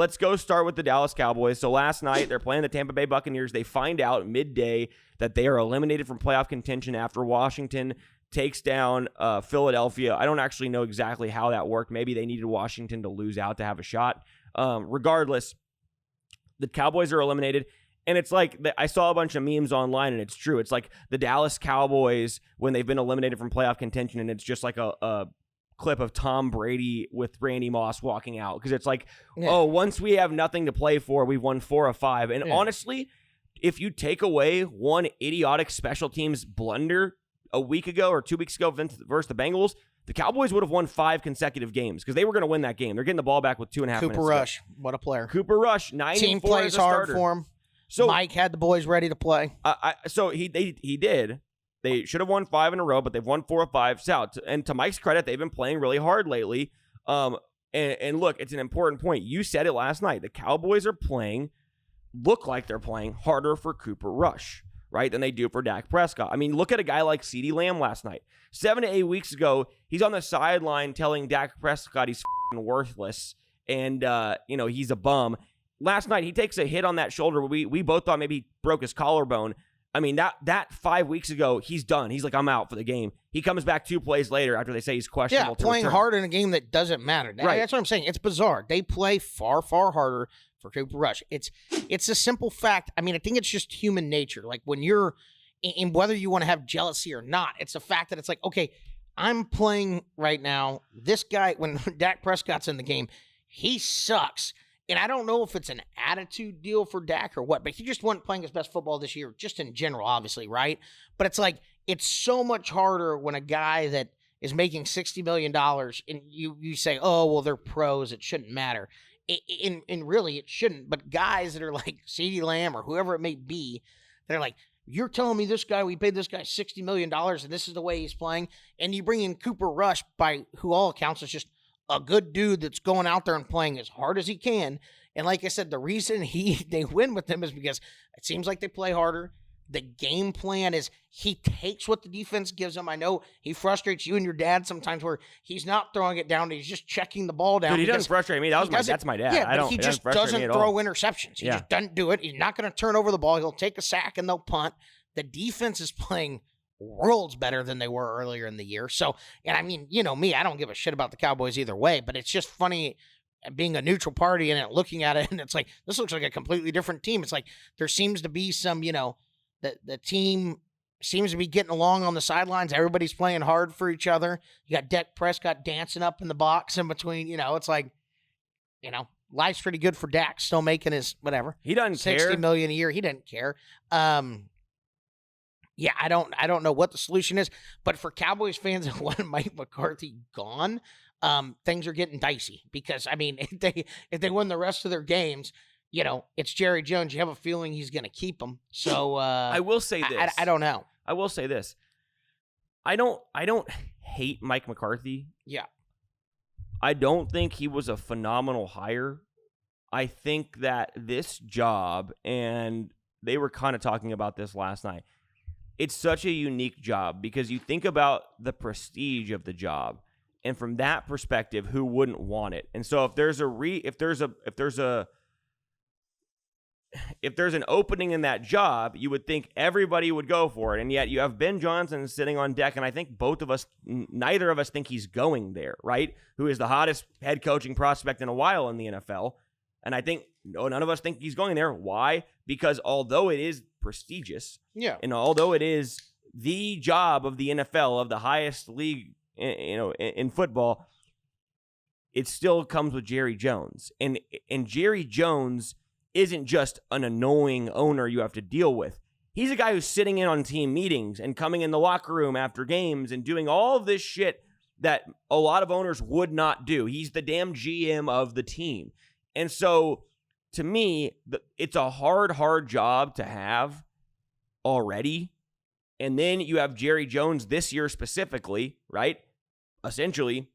let's go start with the Dallas Cowboys. So last night, they're playing the Tampa Bay Buccaneers. They find out midday that they are eliminated from playoff contention after Washington takes down Philadelphia. I don't actually know exactly how that worked. Maybe they needed Washington to lose out to have a shot. Regardless, the Cowboys are eliminated. And it's like, I saw a bunch of memes online, and it's true. It's like the Dallas Cowboys when they've been eliminated from playoff contention, and it's just like a clip of Tom Brady with Randy Moss walking out. Because it's like, oh, once we have nothing to play for, we've won 4 of 5. And honestly, if you take away one idiotic special teams blunder a week ago or 2 weeks ago versus the Bengals, the Cowboys would have won 5 consecutive games because they were going to win that game. They're getting the ball back with 2.5 minutes. Cooper Rush, what a player. Cooper Rush, 9-4 Team plays hard for him. So Mike had the boys ready to play. So he did. They should have won 5 in a row, but they've won 4 of 5. And to Mike's credit, they've been playing really hard lately. And look, it's an important point. You said it last night. The Cowboys are look like they're playing harder for Cooper Rush, right, than they do for Dak Prescott. I mean, look at a guy like CeeDee Lamb last night. 7 to 8 weeks ago, he's on the sideline telling Dak Prescott he's worthless and, he's a bum. Last night, he takes a hit on that shoulder. We both thought maybe he broke his collarbone. I mean, that 5 weeks ago, he's done. He's like, I'm out for the game. He comes back 2 plays later after they say he's questionable. Yeah, playing hard in a game that doesn't matter. Right. That's what I'm saying. It's bizarre. They play far, far harder for Cooper Rush. It's a simple fact. I mean, I think it's just human nature. Like when you're in, whether you want to have jealousy or not, it's a fact that it's like, okay, I'm playing right now. This guy, when Dak Prescott's in the game, he sucks. And I don't know if it's an attitude deal for Dak or what, but he just wasn't playing his best football this year, just in general, obviously, right? But it's like, it's so much harder when a guy that is making $60 million and you say, oh, well, they're pros, it shouldn't matter. And really, it shouldn't. But guys that are like CeeDee Lamb or whoever it may be, they're like, you're telling me we paid this guy $60 million and this is the way he's playing, and you bring in Cooper Rush, by who all accounts is just a good dude that's going out there and playing as hard as he can. And like I said, the reason they win with him is because it seems like they play harder. The game plan is he takes what the defense gives him. I know he frustrates you and your dad sometimes where he's not throwing it down. He's just checking the ball down. Dude, he doesn't frustrate me. That's my dad. Yeah, he just doesn't throw interceptions. He just doesn't do it. He's not going to turn over the ball. He'll take a sack and they'll punt. The defense is playing worlds better than they were earlier in the year. So, and I mean, you know me, I don't give a shit about the Cowboys either way, but it's just funny being a neutral party and looking at it, and it's like, this looks like a completely different team. It's like there seems to be some, the team seems to be getting along on the sidelines. Everybody's playing hard for each other. You got Dak Prescott dancing up in the box in between, it's like, life's pretty good for Dak, still making his whatever. He doesn't care. $60 million a year. He doesn't care. Yeah, I don't know what the solution is, but for Cowboys fans that want Mike McCarthy gone, things are getting dicey because, I mean, if they win the rest of their games, it's Jerry Jones. You have a feeling he's going to keep them. So I will say this. I don't know. I will say this. I don't hate Mike McCarthy. Yeah. I don't think he was a phenomenal hire. I think that this job, and they were kind of talking about this last night, it's such a unique job because you think about the prestige of the job, and from that perspective, who wouldn't want it? And so if there's an opening in that job, you would think everybody would go for it. And yet you have Ben Johnson sitting on deck, and I think neither of us think he's going there, right? Who is the hottest head coaching prospect in a while in the NFL. And I think none of us think he's going there. Why? Because although it is prestigious, and although it is the job of the NFL, of the highest league, in football, it still comes with Jerry Jones. And Jerry Jones isn't just an annoying owner you have to deal with. He's a guy who's sitting in on team meetings and coming in the locker room after games and doing all of this shit that a lot of owners would not do. He's the damn GM of the team. And so, to me, it's a hard job to have already. And then you have Jerry Jones this year specifically, right? Essentially,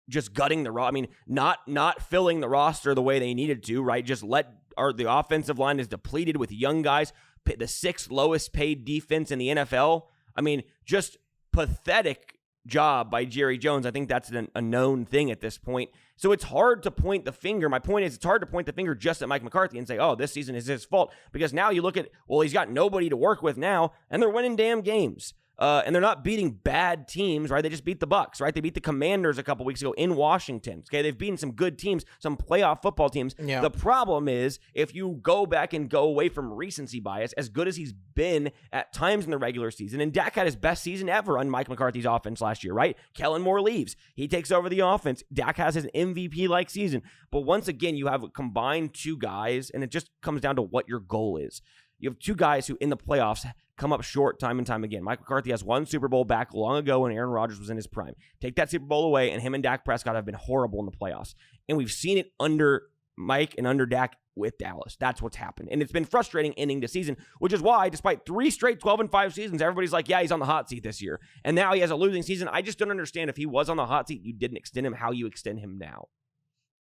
just gutting the roster. I mean, not filling the roster the way they needed to, right? Just the offensive line is depleted with young guys. The 6th lowest paid defense in the NFL. I mean, just pathetic job by Jerry Jones. I think that's a known thing at this point. So it's hard to point the finger. My point is, it's hard to point the finger just at Mike McCarthy and say, oh, this season is his fault. Because now you look at, well, he's got nobody to work with now, and they're winning damn games. And they're not beating bad teams, right? They just beat the Bucs, right? They beat the Commanders a couple weeks ago in Washington. Okay, they've beaten some good teams, some playoff football teams. Yeah. The problem is, if you go back and go away from recency bias, as good as he's been at times in the regular season, and Dak had his best season ever on Mike McCarthy's offense last year, right? Kellen Moore leaves. He takes over the offense. Dak has his MVP-like season. But once again, you have a combined two guys, and it just comes down to what your goal is. You have two guys who, in the playoffs, come up short time and time again. Mike McCarthy has one Super Bowl back long ago when Aaron Rodgers was in his prime. Take that Super Bowl away, and him and Dak Prescott have been horrible in the playoffs. And we've seen it under Mike and under Dak with Dallas. That's what's happened. And it's been frustrating ending the season, which is why, despite 3 straight 12-5 seasons, everybody's like, yeah, he's on the hot seat this year. And now he has a losing season. I just don't understand, if he was on the hot seat, you didn't extend him, how you extend him now.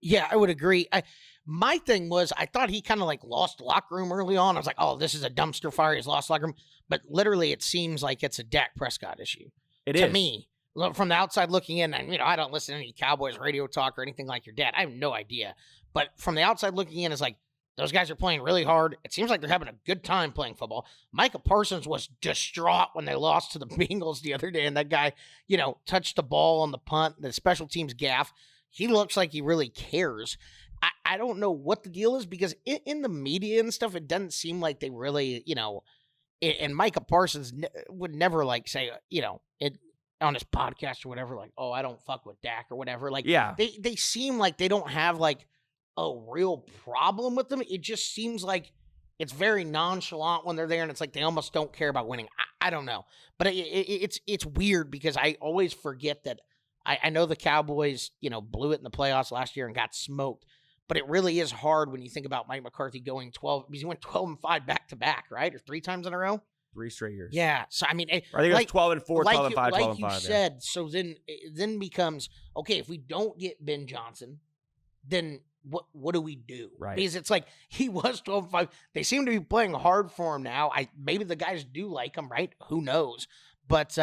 Yeah, I would agree. My thing was, I thought he kind of like lost locker room early on. I was like, oh, this is a dumpster fire. He's lost locker room. But literally, it seems like it's a Dak Prescott issue. To me, from the outside looking in, and I don't listen to any Cowboys radio talk or anything like your dad. I have no idea. But from the outside looking in, it's like, those guys are playing really hard. It seems like they're having a good time playing football. Micah Parsons was distraught when they lost to the Bengals the other day, and that guy, touched the ball on the punt, the special teams gaff. He looks like he really cares. I don't know what the deal is, because in the media and stuff, it doesn't seem like they really, and Micah Parsons would never say, it on his podcast or whatever, like, oh, I don't fuck with Dak or whatever. Like, yeah, they seem like they don't have a real problem with them. It just seems like it's very nonchalant when they're there, and it's like they almost don't care about winning. I don't know, but it's weird, because I always forget that. I know the Cowboys, blew it in the playoffs last year and got smoked, but it really is hard when you think about Mike McCarthy going 12, because he went 12-5 back-to-back, right? Or 3 times in a row? 3 straight years. Yeah. So, I mean, I think it was 12-4, 12-5, 12-5. Like you said, so then becomes, okay, if we don't get Ben Johnson, then what do we do? Right. Because it's like, he was 12-5. They seem to be playing hard for him now. Maybe the guys do like him, right? Who knows? But,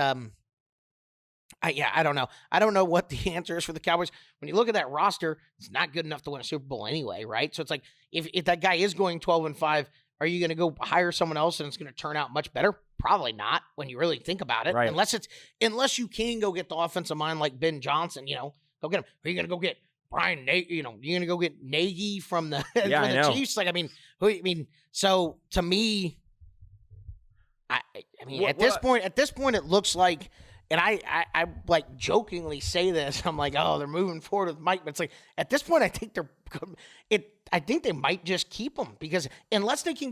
I don't know. I don't know what the answer is for the Cowboys. When you look at that roster, it's not good enough to win a Super Bowl anyway, right? So it's like, if that guy is going 12-5, are you going to go hire someone else and it's going to turn out much better? Probably not, when you really think about it. Right. Unless you can go get the offensive mind like Ben Johnson, go get him. Are you going to go get Brian Nagy? You're going to go get Nagy from the, from the Chiefs? So to me, at this point, it looks like. And I jokingly say this. I'm like, oh, they're moving forward with Mike. But it's like, at this point, I think I think they might just keep him, because unless they can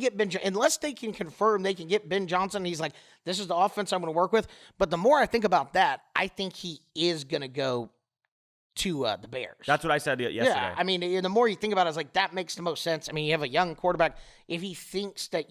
confirm they can get Ben Johnson, he's like, this is the offense I'm going to work with. But the more I think about that, I think he is going to go to the Bears. That's what I said yesterday. Yeah, the more you think about it, it's like, that makes the most sense. You have a young quarterback. If he thinks that,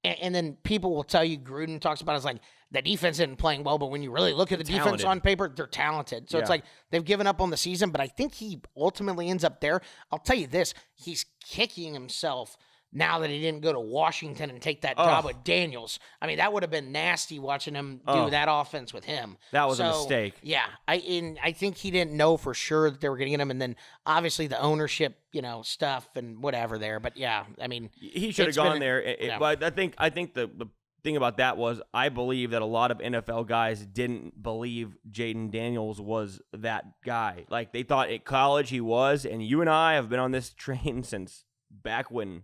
and then people will tell you, Gruden talks about it, it's like, the defense isn't playing well, but when you really look at the defense on paper, they're talented. So it's like they've given up on the season, but I think he ultimately ends up there. I'll tell you this, he's kicking himself now that he didn't go to Washington and take that job with Daniels. That would have been nasty watching him do that offense with him. That was a mistake. Yeah. I think he didn't know for sure that they were going to get him, and then obviously the ownership, stuff and whatever there. But yeah, he should have gone there. But I think the thing about that was, I believe that a lot of NFL guys didn't believe Jaden Daniels was that guy. Like, they thought at college he was, and you and I have been on this train since back when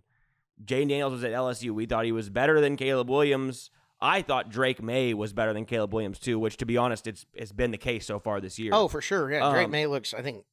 Jaden Daniels was at LSU. We thought he was better than Caleb Williams. I thought Drake May was better than Caleb Williams too, which, to be honest, it's been the case so far this year. Oh, for sure. Yeah, Drake May looks, I think,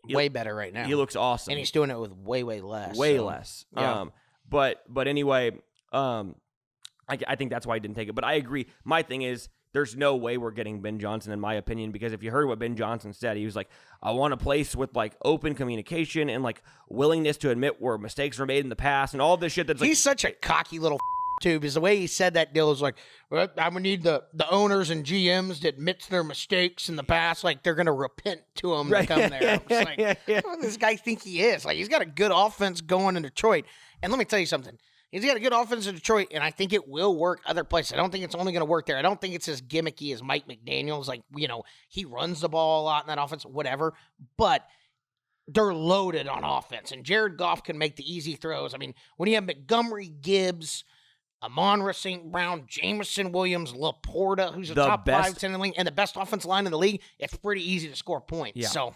way better right now. He looks awesome. And he's doing it with way less. Way less. Yeah. But anyway, I think that's why he didn't take it. But I agree. My thing is, there's no way we're getting Ben Johnson, in my opinion, because if you heard what Ben Johnson said, he was like, I want a place with open communication and willingness to admit where mistakes were made in the past and all this shit. He's such a cocky little too, because the way he said that deal is like, well, I'm gonna need the owners and GMs to admit to their mistakes in the past, like they're gonna repent to them to come there. I'm just like, what does this guy think he is? Like, he's got a good offense going in Detroit, and let me tell you something. He's got a good offense in Detroit, and I think it will work other places. I don't think it's only going to work there. I don't think it's as gimmicky as Mike McDaniels. Like, he runs the ball a lot in that offense, whatever. But they're loaded on offense, and Jared Goff can make the easy throws. I mean, when you have Montgomery, Gibbs, Amon-Ra St. Brown, Jameson Williams, Laporta, who's a top 5 in the league, and the best offensive line in the league, it's pretty easy to score points. Yeah. So